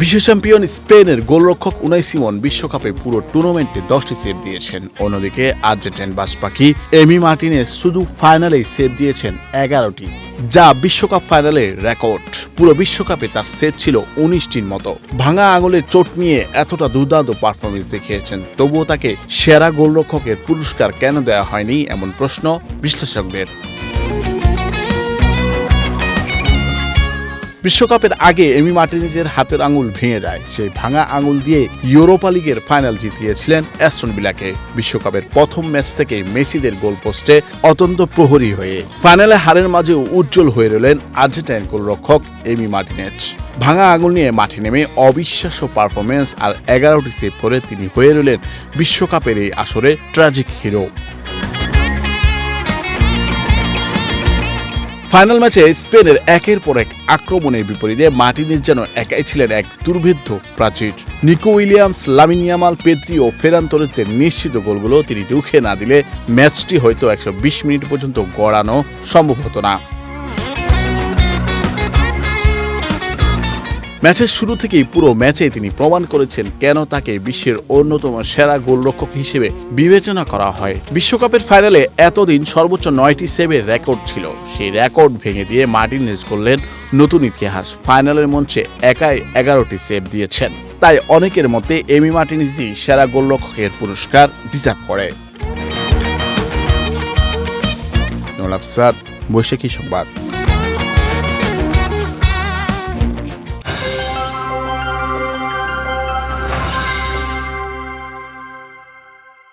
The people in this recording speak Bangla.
বিশ্ব চ্যাম্পিয়ন স্পেনের গোলরক্ষক উনাই সিমন বিশ্বকাপে পুরো টুর্নামেন্টে 10টি সেভ দিয়েছেন। অন্যদিকে আর্জেন্টাইন বাসপাখি এমি মার্টিনেজ শুধু ফাইনালেই সেভ দিয়েছেন 11টি, যা বিশ্বকাপ ফাইনালের রেকর্ড। পুরো বিশ্বকাপে তার সেভ ছিল 19টির মতো। ভাঙা আঙুলের চোট নিয়ে এতটা দুর্দান্ত পারফরমেন্স দেখিয়েছেন, তবুও তাকে সেরা গোলরক্ষকের পুরস্কার কেন দেওয়া হয়নি, এমন প্রশ্ন বিশ্লেষকদের। বিশ্বকাপের আগে এমি মার্টিনেজের হাতের আঙুল ভেঙে যায়। সেই ভাঙা আঙুল দিয়ে ইউরোপা লিগের ফাইনাল জিতিয়েছিলেন অ্যাস্টন ভিলাকে। বিশ্বকাপের প্রথম ম্যাচ থেকে মেসিদের গোলপোস্টে অত্যন্ত প্রহরী হয়ে ফাইনালে হারের মাঝেও উজ্জ্বল হয়ে রইলেন আর্জেন্টাইন গোলরক্ষক এমি মার্টিনেজ। ভাঙা আঙুল নিয়ে মাঠে নেমে অবিশ্বাস্য পারফরমেন্স আর 11টি সেভ করে তিনি হয়ে রইলেন বিশ্বকাপের এই আসরে ট্র্যাজিক হিরো। ফাইনাল ম্যাচে স্পেনের একের পর এক আক্রমণের বিপরীতে মার্টিনেজ যেন একাই ছিলেন এক দুর্ভেদ্য প্রাচীর। Nico Williams, Lamine Yamal, Pedri ও ফেরান তোরেসদের নিশ্চিত গোলগুলো তিনি রুখে না দিলে ম্যাচটি হয়তো 120 মিনিট পর্যন্ত গড়ানো সম্ভব হতো না। ম্যাচের শুরু থেকেই পুরো ম্যাচে তিনি প্রমাণ করেছেন কেন তাকে বিশ্বের অন্যতম সেরা গোলরক্ষক হিসেবে বিবেচনা করা হয়। বিশ্বকাপের ফাইনালে এতদিন সর্বোচ্চ 9টি সেভের রেকর্ড ছিল। সেই রেকর্ড ভেঙে দিয়ে মার্টিনেজ করলেন নতুন ইতিহাস। ফাইনালের মঞ্চে একাই 11টি সেভ দিয়েছেন। তাই অনেকের মতে এমি মার্টিনেজই সেরা গোলরক্ষকের পুরস্কার ডিজার্ভ করে। বৈশাখী সংবাদ।